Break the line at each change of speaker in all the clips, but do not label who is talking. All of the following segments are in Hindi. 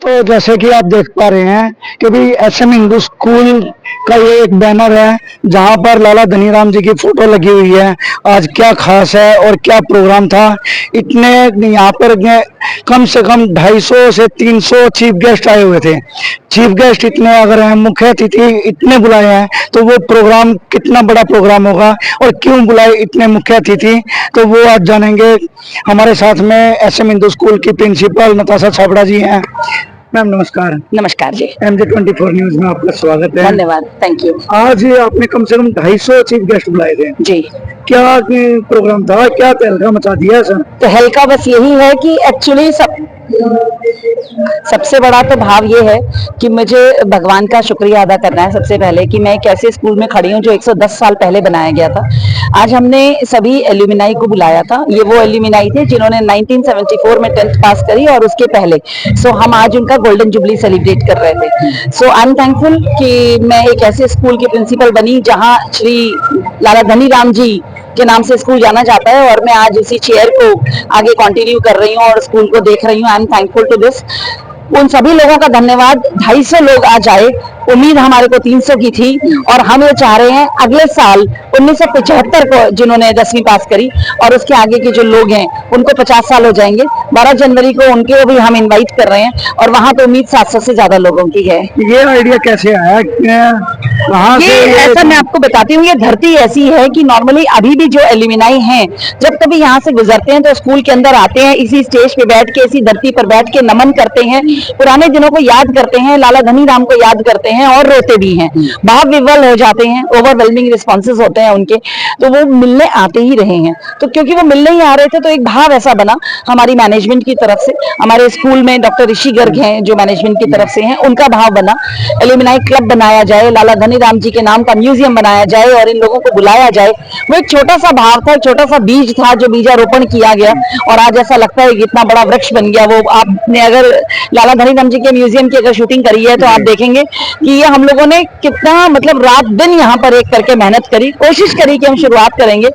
तो जैसे कि आप देख पा रहे हैं कि भी एसएम हिंदू स्कूल का ये एक बैनर है जहां पर लाला धनीराम जी की फोटो लगी हुई है। आज क्या खास है और क्या प्रोग्राम था, इतने यहाँ पर कम से कम 250 से 300 चीफ गेस्ट आए हुए थे। चीफ गेस्ट इतने अगर हैं, मुख्य अतिथि इतने बुलाए हैं, तो वो प्रोग्राम कितना बड़ा प्रोग्राम होगा और क्यों बुलाए इतने मुख्य अतिथि, तो वो आज जानेंगे। हमारे साथ में एसएम हिंदू स्कूल की प्रिंसिपल नताशा छाबड़ा जी हैं। मैम नमस्कार।
नमस्कार जी।
MJ24 न्यूज में आपका स्वागत है।
धन्यवाद, थैंक यू।
आज आपने कम से कम 250 चीफ गेस्ट बुलाए थे
जी।
क्या प्रोग्राम था, क्या तहलका मचा दिया सर?
तहलका बस यही है कि एक्चुअली सबसे बड़ा तो भाव ये है कि मुझे भगवान का शुक्रिया अदा करना है सबसे पहले कि मैं एक ऐसे स्कूल में खड़ी हूँ जो 110 साल पहले बनाया गया था। आज हमने सभी एल्यूमिनाई को बुलाया था। ये वो एल्यूमिनाई थे जिन्होंने 1974 में 10th पास करी और उसके पहले। सो हम आज उनका गोल्डन जुबली सेलिब्रेट कर रहे थे। सो आई एम थैंकफुल कि मैं एक ऐसे स्कूल की प्रिंसिपल बनी जहाँ श्री लाला धनीराम जी के नाम से स्कूल जाना जाता है और मैं आज इसी चेयर को आगे कंटिन्यू कर रही हूँ और स्कूल को देख रही हूँ। I am thankful to this. उन सभी लोगों का धन्यवाद। 250 लोग आज आए, उम्मीद हमारे को 300 की थी और हम ये चाह रहे हैं अगले साल 1975 को जिन्होंने 10वीं पास करी और उसके आगे के जो लोग हैं उनको 50 साल हो जाएंगे। 12 जनवरी को उनके भी हम इनवाइट कर रहे हैं और वहां तो उम्मीद 700 से ज्यादा लोगों की है।
ये आइडिया कैसे आया, कहाँ से?
ऐसा मैं आपको बताती हूँ, ये धरती ऐसी है कि नॉर्मली अभी भी जो एल्यूमिनाई हैं जब कभी यहाँ से गुजरते हैं तो स्कूल के अंदर आते हैं, इसी स्टेज पे बैठ के, इसी धरती पर बैठ के नमन करते हैं, पुराने दिनों को याद करते हैं, लाला धनीराम को याद करते हैं और रोते भी हैं, भाव विवल हो जाते हैं, ओवरवेलमिंग रिस्पॉन्सेज होते हैं उनके, तो वो मिलने आते ही रहे हैं। तो क्योंकि वो मिलने ही आ रहे थे तो एक भाव ऐसा बना हमारी मैनेजमेंट की तरफ से। हमारे स्कूल में डॉक्टर ऋषि गर्ग हैं जो मैनेजमेंट की तरफ से हैं, उनका भाव बना एल्यूमिनाई क्लब बनाया जाए, लाला धनीराम जी के नाम का म्यूजियम बनाया जाए और इन लोगों को बुलाया जाए। वो एक छोटा सा भाव था, एक छोटा सा बीज था जो बीजारोपण किया गया और आज ऐसा लगता है इतना बड़ा वृक्ष बन गया। वो आपने अगर लाला धनीराम जी के म्यूजियम की अगर शूटिंग करी है तो आप देखेंगे कि ये हम लोगों ने कितना मतलब रात दिन यहाँ पर एक करके मेहनत करी, कोशिश करी कि हम शुरुआत करेंगे।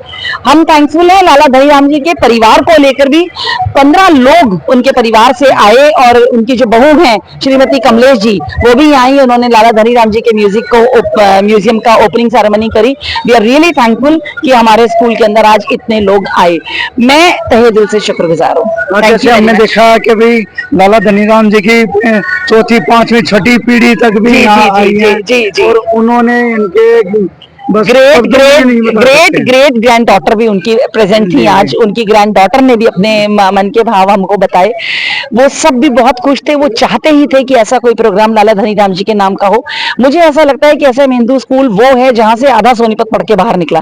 हम थैंकफुल हैं लाला धनीराम जी के परिवार को लेकर भी 15 लोग उनके परिवार से आए और उनकी जो बहू हैं श्रीमती कमलेश जी वो भी आई, उन्होंने लाला धनीराम जी के म्यूजियम का ओपनिंग सेरेमनी करी। वी आर रियली थैंकफुल कि हमारे स्कूल के अंदर आज इतने लोग आए। मैं तहे दिल से शुक्रगुजार हूँ।
जैसे हमने देखा कि भाई लाला धनीराम जी की चौथी, पांचवी, छठी पीढ़ी तक भी यहाँ आई है और उन्होंने इनके
ग्रेट ग्रैंड डॉटर भी उनकी प्रेजेंट थी आज। उनकी ग्रैंड डॉटर ने भी अपने मन के भाव हमको बताए। वो सब भी बहुत खुश थे, वो चाहते ही थे कि ऐसा कोई प्रोग्राम लाला धनीराम जी के नाम का हो। मुझे ऐसा लगता है कि ऐसे हिंदू स्कूल वो है जहां से आधा सोनीपत पढ़ के बाहर निकला।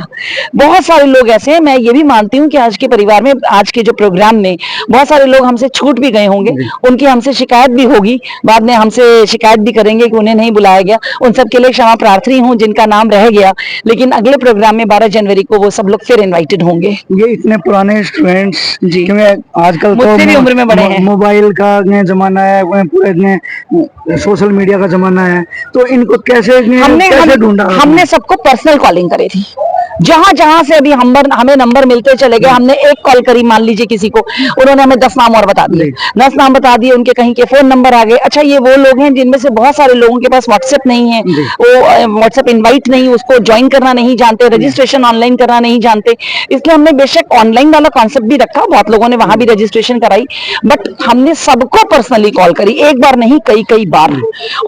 बहुत सारे लोग ऐसे हैं, मैं ये भी मानती हूँ कि आज के परिवार में, आज के जो प्रोग्राम में बहुत सारे लोग हमसे छूट भी गए होंगे, उनकी हमसे शिकायत भी होगी, बाद में हमसे शिकायत भी करेंगे कि उन्हें नहीं बुलाया गया। उन सबके लिए क्षमा प्रार्थी हूँ जिनका नाम रह गया, लेकिन अगले प्रोग्राम में 12 जनवरी को वो सब लोग फिर इनवाइटेड होंगे।
ये इतने पुराने स्टूडेंट्स जी, आजकल
मुझसे भी उम्र में बड़े हैं,
मोबाइल का जमाना है, पूरे सोशल मीडिया का जमाना है, तो इनको कैसे ढूंढा?
हमने सबको पर्सनल कॉलिंग करी थी। जहां जहां से अभी हमें नंबर मिलते चले गए, हमने एक कॉल करी मान लीजिए किसी को, उन्होंने हमें 10 नाम और बता दिए, 10 नाम बता दिए, उनके कहीं के फोन नंबर आ गए। अच्छा, ये वो लोग हैं जिनमें से बहुत सारे लोगों के पास व्हाट्सएप नहीं है, वो व्हाट्सएप इनवाइट नहीं, उसको ज्वाइन करना नहीं जानते, रजिस्ट्रेशन ऑनलाइन करना नहीं जानते, इसलिए हमने बेशक ऑनलाइन वाला कॉन्सेप्ट भी रखा, बहुत लोगों ने वहां भी रजिस्ट्रेशन कराई, बट हमने सबको पर्सनली कॉल करी, एक बार नहीं कई बार,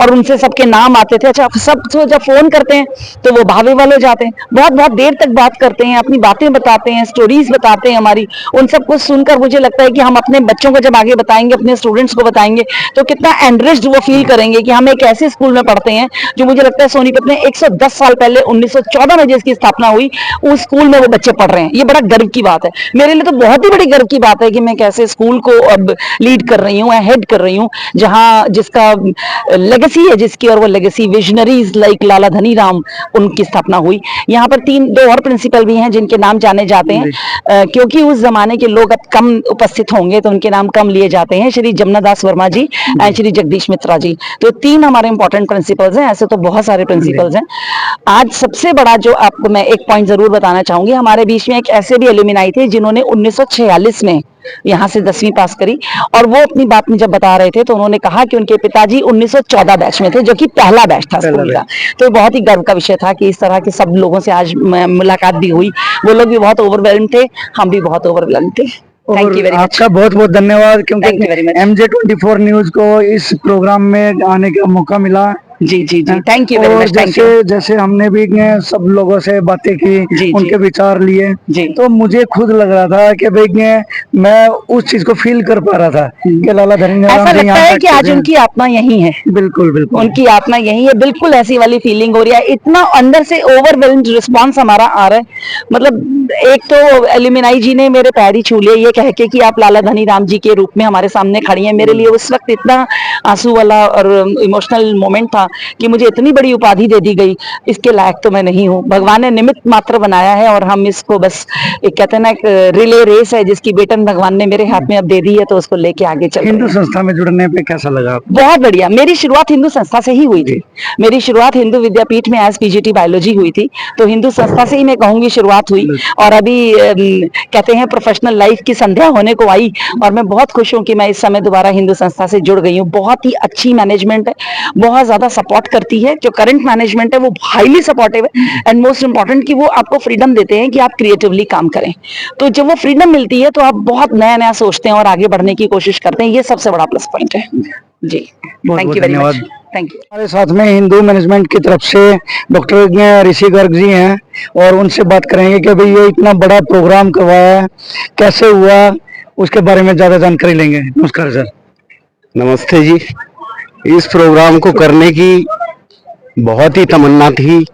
और उनसे सबके नाम आते थे। अच्छा, सब जब फोन करते हैं तो वो भावे वाले हो जाते हैं, बहुत बहुत देर तक बात करते हैं, अपनी बातें बताते हैं, स्टोरीज बताते हैं हमारी। उन सब कुछ सुनकर मुझे लगता है कि हम अपने बच्चों को जब आगे बताएंगे, अपने स्टूडेंट्स को बताएंगे, तो कितना एनरिच्ड वो फील करेंगे कि हम एक ऐसे स्कूल में पढ़ते हैं जो मुझे लगता है सोनीपत में 110 साल पहले 1914 में जिसकी स्थापना हुई, उस स्कूल में वो बच्चे पढ़ रहे हैं। ये बड़ा गर्व की बात है मेरे लिए, तो बहुत ही बड़ी गर्व की बात है कि मैं कैसे स्कूल को अब लीड कर रही हूँ, हेड कर रही हूँ, जहाँ जिसका लेगेसी है, जिसकी, और वो लेगेसी विजनरीज लाइक लाला धनीराम, उनकी स्थापना हुई। यहाँ पर 2 और प्रिंसिपल भी हैं जिनके नाम जाने जाते हैं, क्योंकि उस जमाने के लोग अब कम उपस्थित होंगे तो उनके नाम कम लिए जाते हैं, श्री जमुना दास वर्मा जी एंड श्री जगदीश मित्रा जी। तो 3 हमारे इंपॉर्टेंट प्रिंसिपल्स हैं, ऐसे तो बहुत सारे प्रिंसिपल्स हैं। आज सबसे बड़ा जो आपको मैं एक पॉइंट जरूर बताना चाहूंगी, हमारे बीच में एक ऐसे भी एल्यूमिनाई थे जिन्होंने 1946 में यहाँ से 10वीं पास करी। और वो अपनी बात में जब बता रहे थे तो उन्होंने कहा कि उनके पिताजी 1914 बैच में थे, जो कि पहला बैच था स्कूल का। तो बहुत ही गर्व का विषय था कि इस तरह के सब लोगों से आज मुलाकात भी हुई। वो लोग भी बहुत ओवरवेल्म थे, हम भी बहुत ओवरवेल्म थे। Thank you very much.
आपका बहुत बहुत धन्यवाद,
Thank you very
क्योंकि
much.
MJ24 न्यूज को इस प्रोग्राम में आने का मौका मिला।
जी जी जी, थैंक यू वेरी
और
मच, थैंक यू।
जैसे जैसे हमने भी सब लोगों से बातें की,
जी,
उनके विचार लिए,
जी।
तो मुझे खुद लग रहा था कि भाई मैं उस चीज को फील कर पा रहा था कि लाला धनीराम
ऐसा
जी
लगता
यहाँ
है कि
बैठे
आज
थे।
उनकी आत्मा यही है।
बिल्कुल बिल्कुल
उनकी आत्मा यही है, बिल्कुल ऐसी वाली फीलिंग हो रही है। इतना अंदर से ओवरवेल्म्ड रिस्पांस हमारा आ रहा है। मतलब एक तो एल्यूमिनाई जी ने मेरे पैर ही छू लिए ये कह के कि आप लाला धनीराम जी के रूप में हमारे सामने खड़ी हैं। मेरे लिए उस वक्त इतना आंसू वाला और इमोशनल मोमेंट था कि मुझे इतनी बड़ी उपाधि दे दी गई, इसके लायक तो मैं नहीं हूँ। भगवान ने निमित्त मात्र बनाया है और हम इसको बस एक कहते हैं ना, एक रिले रेस है जिसकी बेटन भगवान ने मेरे हाथ में अब दे दी है, तो उसको लेके आगे चल रहे
हिंदू
हैं।
संस्था में जुड़ने पे कैसा लगा आपको?
बहुत बढ़िया। मेरी शुरुआत हिंदू संस्था से ही हुई थी। मेरी शुरुआत हिंदू विद्यापीठ में एज पीजीटी बायोलॉजी हुई थी, तो हिंदू संस्था से ही मैं कहूंगी शुरुआत हुई। और अभी कहते हैं प्रोफेशनल लाइफ की संध्या होने को आई और मैं बहुत खुश हूं कि मैं इस समय दोबारा हिंदू संस्था से जुड़ गई हूँ। बहुत ही अच्छी मैनेजमेंट है, बहुत ज्यादा सपोर्ट करती है। जो करंट मैनेजमेंट है वो हाईली सपोर्टिव है एंड मोस्ट इंपॉर्टेंट कि वो आपको फ्रीडम देते हैं कि आप क्रिएटिवली काम करें। तो जब वो फ्रीडम मिलती है तो आप बहुत नया नया सोचते हैं और आगे बढ़ने की कोशिश करते हैं। ये सबसे बड़ा प्लस पॉइंट है जी। Thank you very much, thank you.
हमारे साथ में हिंदू मैनेजमेंट की तरफ से डॉक्टर ऋषि गर्ग जी हैं और उनसे बात करेंगे कि भाई ये इतना बड़ा प्रोग्राम करवाया है, कैसे हुआ, उसके बारे में ज्यादा जानकारी लेंगे। नमस्कार सर।
नमस्ते जी। इस प्रोग्राम को करने की बहुत ही तमन्ना थी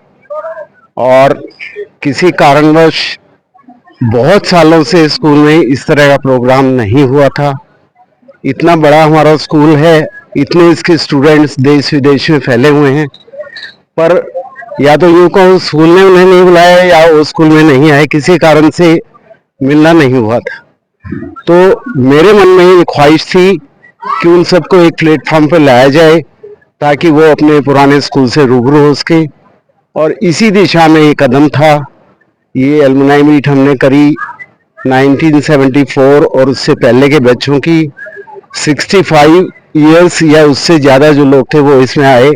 और किसी कारणवश बहुत सालों से स्कूल में इस तरह का प्रोग्राम नहीं हुआ था। इतना बड़ा हमारा स्कूल है, इतने इसके स्टूडेंट्स देश विदेश में फैले हुए हैं, पर या तो यूं कहूँ स्कूल ने उन्हें नहीं बुलाया या वो स्कूल में नहीं आए, किसी कारण से मिलना नहीं हुआ था। तो मेरे मन में ये ख्वाहिश थी कि उन सबको एक प्लेटफॉर्म पर लाया जाए ताकि वो अपने पुराने स्कूल से रूबरू हो सके, और इसी दिशा में ये कदम था। ये एलुमनाई मीट हमने करी 1974 और उससे पहले के बच्चों की। 65 इयर्स या उससे ज़्यादा जो लोग थे वो इसमें आए।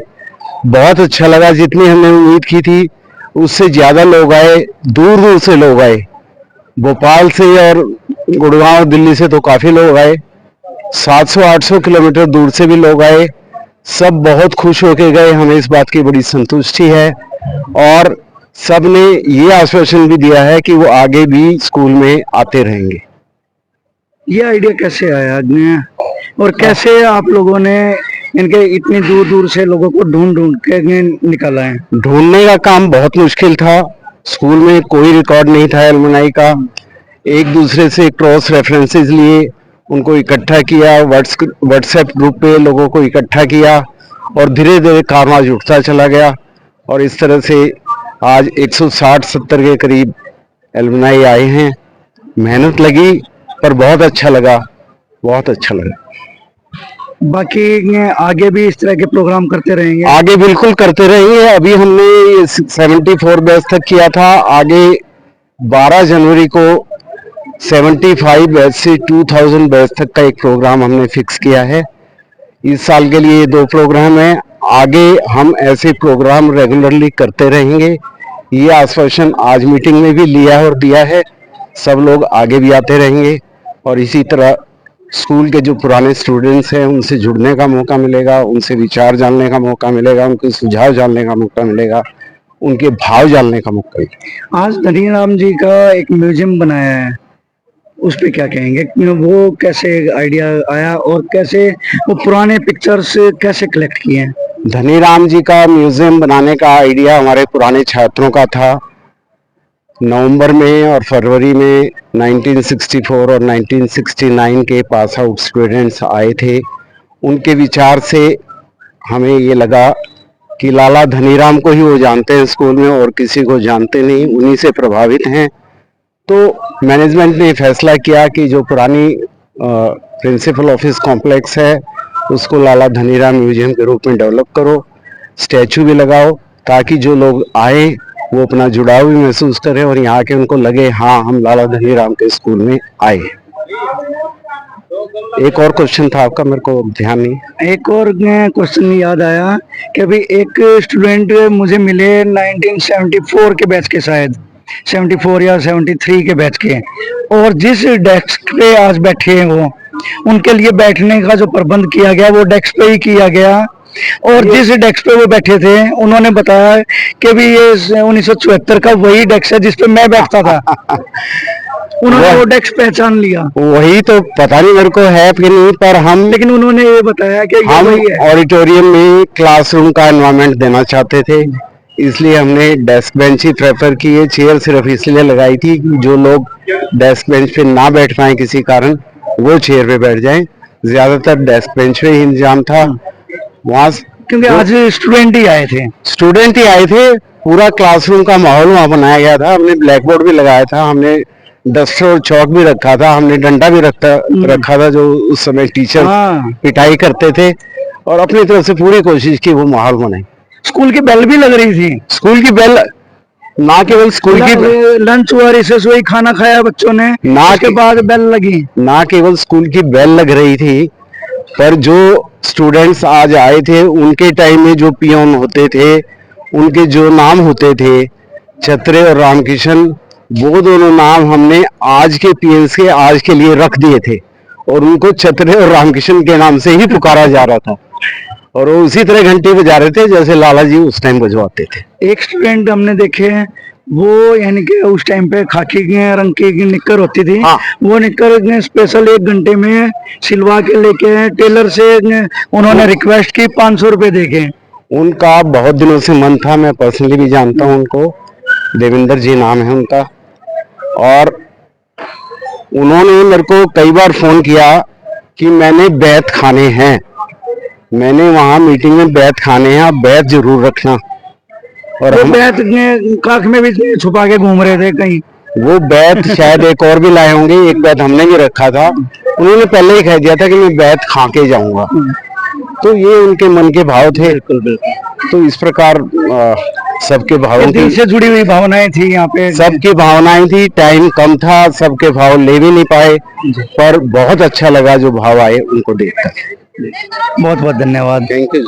बहुत अच्छा लगा, जितनी हमने उम्मीद की थी उससे ज़्यादा लोग आए, दूर दूर से लोग आए, भोपाल से और गुड़गांव दिल्ली से तो काफ़ी लोग आए, 700-800 किलोमीटर दूर से भी लोग आए। सब बहुत खुश होके गए, हमें इस बात की बड़ी संतुष्टि है। और सब ने ये आश्वासन भी दिया है कि वो आगे भी स्कूल में आते रहेंगे।
ये आइडिया कैसे आया और कैसे आप लोगों ने इनके इतनी दूर दूर से लोगों को ढूंढ ढूंढ के निकाला है?
ढूंढने का काम बहुत मुश्किल था। स्कूल में कोई रिकॉर्ड नहीं था एलुमनाई का। एक दूसरे से क्रॉस रेफरेंसेस लिए, उनको इकट्ठा किया, व्हाट्सएप ग्रुप पे लोगों को इकट्ठा किया और धीरे धीरे कारवा जुटता चला गया। और इस तरह से आज 160-70 के करीब एलुमनाई आए हैं। मेहनत लगी पर बहुत अच्छा लगा, बहुत अच्छा लगा।
बाकी आगे भी इस तरह के प्रोग्राम करते रहेंगे?
आगे बिल्कुल करते रहेंगे। अभी हमने 74 बैच तक किया था, आगे 12 जनवरी को 75 बैच से 2000 बैच तक का एक प्रोग्राम हमने फिक्स किया है। इस साल के लिए 2 प्रोग्राम हैं, आगे हम ऐसे प्रोग्राम रेगुलरली करते रहेंगे। ये आश्वासन आज मीटिंग में भी लिया है और दिया है। सब लोग आगे भी आते रहेंगे और इसी तरह स्कूल के जो पुराने स्टूडेंट्स हैं उनसे जुड़ने का मौका मिलेगा, उनसे विचार जानने का मौका मिलेगा, उनके सुझाव जानने का मौका मिलेगा, उनके भाव जानने का मौका मिलेगा।
आज धनीराम जी का एक म्यूजियम बनाया है, उस पे क्या कहेंगे? वो कैसे आइडिया आया और कैसे वो पुराने पिक्चर्स कैसे कलेक्ट किए हैं?
धनीराम जी का म्यूजियम बनाने का आइडिया हमारे पुराने छात्रों का था। नवंबर में और फरवरी में 1964 और 1969 के पास आउट स्टूडेंट्स आए थे। उनके विचार से हमें ये लगा कि लाला धनीराम को ही वो जानते हैं स्कूल में और किसी को जानते नहीं, उन्हीं से प्रभावित हैं। तो मैनेजमेंट ने फैसला किया कि जो पुरानी प्रिंसिपल ऑफिस कॉम्प्लेक्स है उसको लाला धनीराम म्यूजियम के रूप में डेवलप करो, स्टैचू भी लगाओ, ताकि जो लोग आए वो अपना जुड़ाव भी महसूस करें और यहाँ के उनको लगे हाँ हम लाला धनीराम के स्कूल में आए। एक और क्वेश्चन था आपका, मेरे को ध्यान नहीं।
एक और क्वेश्चन याद आया कि अभी एक स्टूडेंट मुझे मिले 1974 के बैच के, शायद 74 या 73 के बैच के, और जिस डेस्क पे आज बैठे हैं वो, उनके लिए बैठने का जो प्रबंध किया गया वो डेस्क पे ही किया गया, और जिस डेस्क पे वो बैठे थे उन्होंने बताया कि भी ये 1974 का वही डेस्क है जिस पे मैं बैठता था। उन्होंने वो डेस्क पहचान लिया।
वही तो पता नहीं मेरे को है कि नहीं, पर हम,
लेकिन उन्होंने ये बताया कि ये
हम
वही है।
ऑडिटोरियम में क्लासरूम का एनवायरनमेंट देना चाहते थे, इसलिए हमने डेस्क बेंच ही प्रेफर की है। चेयर सिर्फ इसलिए लगाई थी कि जो लोग डेस्क बेंच पे ना बैठ पाए किसी कारण, वो चेयर पे बैठ जाएं। ज्यादातर डेस्क बेंच पे ही इंतजाम था वहाँ,
क्योंकि आज स्टूडेंट ही आए थे।
स्टूडेंट ही आए थे। पूरा क्लासरूम का माहौल वहाँ बनाया गया था। हमने ब्लैक बोर्ड भी लगाया था, हमने डस्टर और चौक भी रखा था, हमने डंडा भी रखा था जो उस समय टीचर
हाँ।
पिटाई करते थे, और अपनी तरफ से पूरी कोशिश की वो माहौल बनाए।
स्कूल की बेल भी लग रही थी।
स्कूल की बेल, ना केवल स्कूल की,
लंच हुआ, रिसेस हुई, खाना खाया बच्चों ने,
ना
उसके बाद बेल लगी।
ना केवल स्कूल की बेल लग रही थी, पर जो स्टूडेंट्स आज आए थे उनके टाइम में जो पियोन होते थे, उनके जो नाम होते थे, छत्रे और रामकिशन, वो दोनों नाम हमने आज के पीएंस के आज के लिए रख दिए थे, और उनको छत्रे और रामकिशन के नाम से ही पुकारा जा रहा था, और वो उसी तरह घंटी बजा रहे थे जैसे लाला जी उस टाइम बजवाते थे।
एक स्टूडेंट हमने देखे हैं, वो यानी कि उस टाइम पे खाकी के रंग की निक्कर होती थी।
हाँ।
वो निक्कर स्पेशल 1 घंटे में सिलवा के लेके टेलर से उन्होंने रिक्वेस्ट की 500 रुपए देके।
उनका बहुत दिनों से मन था, मैं पर्सनली भी जानता हूं उनको, देवेंद्र जी नाम है उनका, और उन्होंने मेरे को कई बार फोन किया कि मैंने बैत खाने हैं, मैंने वहां मीटिंग में बैत खाने हैं, आप बैत जरूर रखना। और
वो
हम
बैत काख में भी छुपा के घूम रहे थे कहीं।
वो बैत शायद एक और भी लाए होंगे, एक बैत हमने भी रखा था। उन्होंने पहले ही कह दिया था कि मैं बैत खा के जाऊंगा, तो ये उनके मन के भाव थे। तो इस प्रकार सबके भावों
दिल
की,
से जुड़ी हुई भावनाएं थी यहाँ पे।
सबकी भावनाएं थी। टाइम कम था, सबके भाव ले भी नहीं पाए, पर बहुत अच्छा लगा जो भाव आए उनको देखकर।
बहुत बहुत धन्यवाद।
Thank you.